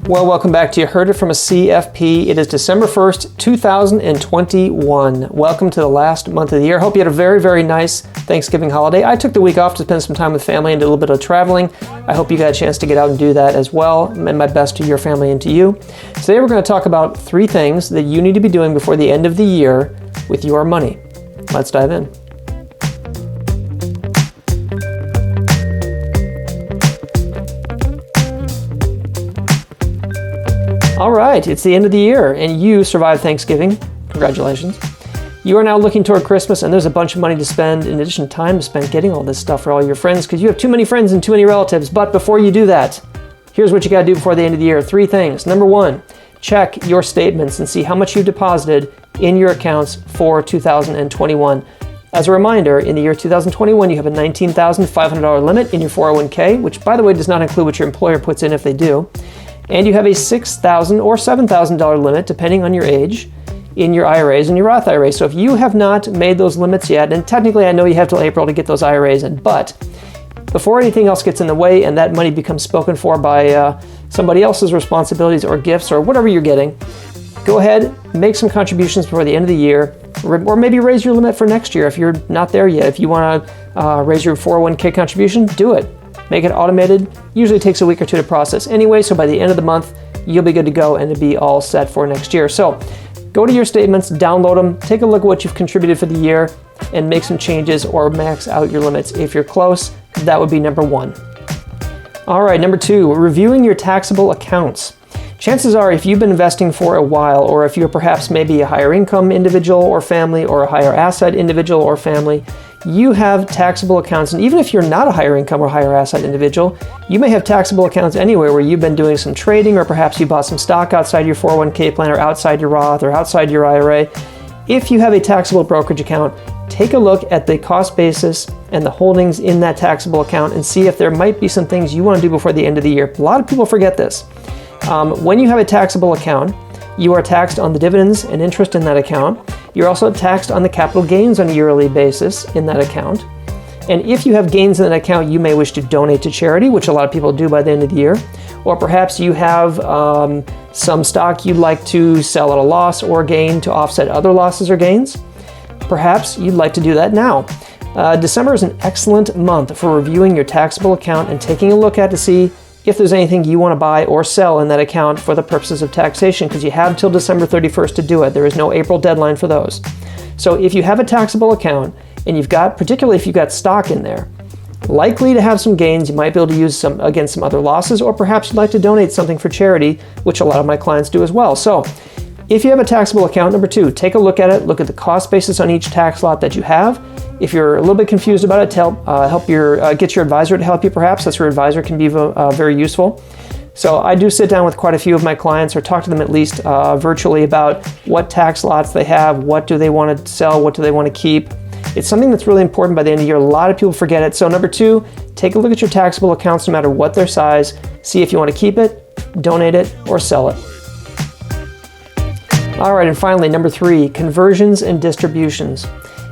Well, welcome back to You Heard It From a CFP. It is December 1st, 2021. Welcome to the last month of the year. Hope you had a very, very nice Thanksgiving holiday. I took the week off to spend some time with family and did a little bit of traveling. I hope you got a chance to get out and do that as well. And my best to your family and to you. Today we're going to talk about 3 things that you need to be doing before the end of the year with your money. Let's dive in. All right, it's the end of the year and you survived Thanksgiving. Congratulations. You are now looking toward Christmas and there's a bunch of money to spend, in addition to time to spend getting all this stuff for all your friends because you have too many friends and too many relatives. But before you do that, here's what you got to do before the end of the year. 3 things. Number 1, check your statements and see how much you've deposited in your accounts for 2021. As a reminder, in the year 2021, you have a $19,500 limit in your 401k, which by the way does not include what your employer puts in if they do. And you have a $6,000 or $7,000 limit, depending on your age, in your IRAs and your Roth IRAs. So if you have not made those limits yet, and technically I know you have till April to get those IRAs in, but before anything else gets in the way and that money becomes spoken for by somebody else's responsibilities or gifts or whatever you're getting, go ahead, make some contributions before the end of the year, or maybe raise your limit for next year if you're not there yet. If you want to raise your 401k contribution, do it. Make it automated. Usually takes a week or 2 to process anyway, so by the end of the month, you'll be good to go and it'll be all set for next year. So go to your statements, download them, take a look at what you've contributed for the year, and make some changes or max out your limits. If you're close, that would be number 1. All right, number 2, reviewing your taxable accounts. Chances are if you've been investing for a while, or if you're perhaps maybe a higher income individual or family, or a higher asset individual or family, you have taxable accounts. And even if you're not a higher income or higher asset individual, you may have taxable accounts anywhere where you've been doing some trading, or perhaps you bought some stock outside your 401k plan or outside your Roth or outside your IRA. If you have a taxable brokerage account, take a look at the cost basis and the holdings in that taxable account and see if there might be some things you want to do before the end of the year. A lot of people forget this. When you have a taxable account, you are taxed on the dividends and interest in that account. You're also taxed on the capital gains on a yearly basis in that account. And if you have gains in that account, you may wish to donate to charity, which a lot of people do by the end of the year. Or perhaps you have some stock you'd like to sell at a loss or gain to offset other losses or gains. Perhaps you'd like to do that now. December is an excellent month for reviewing your taxable account and taking a look at to see if there's anything you want to buy or sell in that account for the purposes of taxation, because you have till December 31st to do it. There is no April deadline for those. So if you have a taxable account and you've got, particularly if you've got stock in there, likely to have some gains, you might be able to use some against some other losses, or perhaps you'd like to donate something for charity, which a lot of my clients do as well. So if you have a taxable account, number 2, take a look at it, look at the cost basis on each tax lot that you have. If you're a little bit confused about it, get your advisor to help you perhaps. That's where your advisor can be very useful. So I do sit down with quite a few of my clients, or talk to them at least virtually, about what tax lots they have, what do they want to sell, what do they want to keep. It's something that's really important by the end of the year. A lot of people forget it. So number 2, take a look at your taxable accounts no matter what their size. See if you want to keep it, donate it, or sell it. All right, and finally, number 3, conversions and distributions.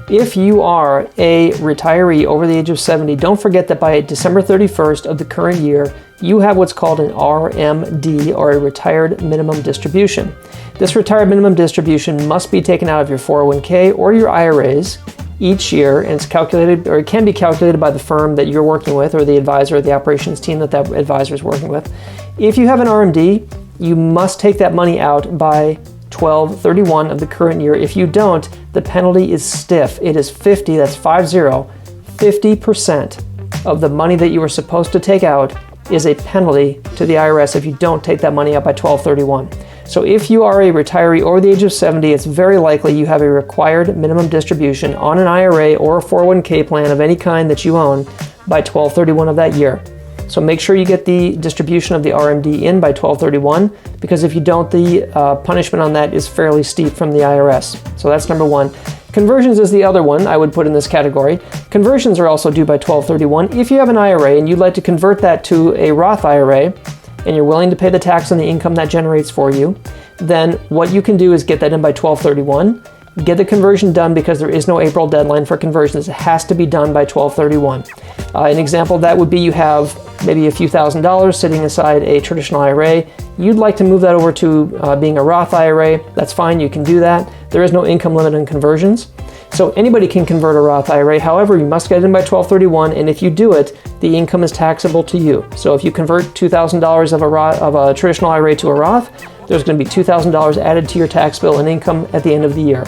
If you are a retiree over the age of 70, don't forget that by December 31st of the current year, you have what's called an RMD, or a retired minimum distribution. This retired minimum distribution must be taken out of your 401k or your IRAs each year, and it's calculated, or it can be calculated by the firm that you're working with, or the advisor or the operations team that advisor is working with. If you have an RMD, you must take that money out by 12/31 of the current year. If you don't, the penalty is stiff. It is 50% of the money that you were supposed to take out is a penalty to the IRS if you don't take that money out by 12/31. So if you are a retiree over the age of 70, it's very likely you have a required minimum distribution on an IRA or a 401k plan of any kind that you own by 12/31 of that year. So make sure you get the distribution of the RMD in by 12/31, because if you don't, the punishment on that is fairly steep from the IRS. So that's number 1. Conversions is the other one I would put in this category. Conversions are also due by 12/31. If you have an IRA and you'd like to convert that to a Roth IRA, and you're willing to pay the tax on the income that generates for you, then what you can do is get that in by 12/31. Get the conversion done, because there is no April deadline for conversions. It has to be done by 12/31. An example of that would be you have maybe a few $1,000s sitting inside a traditional IRA. You'd like to move that over to being a Roth IRA. That's fine, you can do that. There is no income limit on conversions. So anybody can convert a Roth IRA. However, you must get it in by 12/31, and if you do it, the income is taxable to you. So if you convert $2,000 of a traditional IRA to a Roth, there's going to be $2,000 added to your tax bill and income at the end of the year.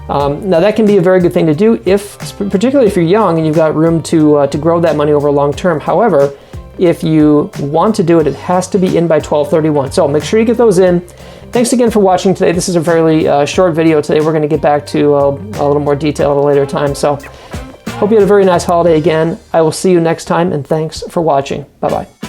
Now that can be a very good thing to do, particularly if you're young and you've got room to grow that money over long term. However, if you want to do it, it has to be in by 12/31. So make sure you get those in. Thanks again for watching today. This is a fairly short video today. We're going to get back to a little more detail at a later time. So hope you had a very nice holiday again. I will see you next time, and thanks for watching. Bye-bye.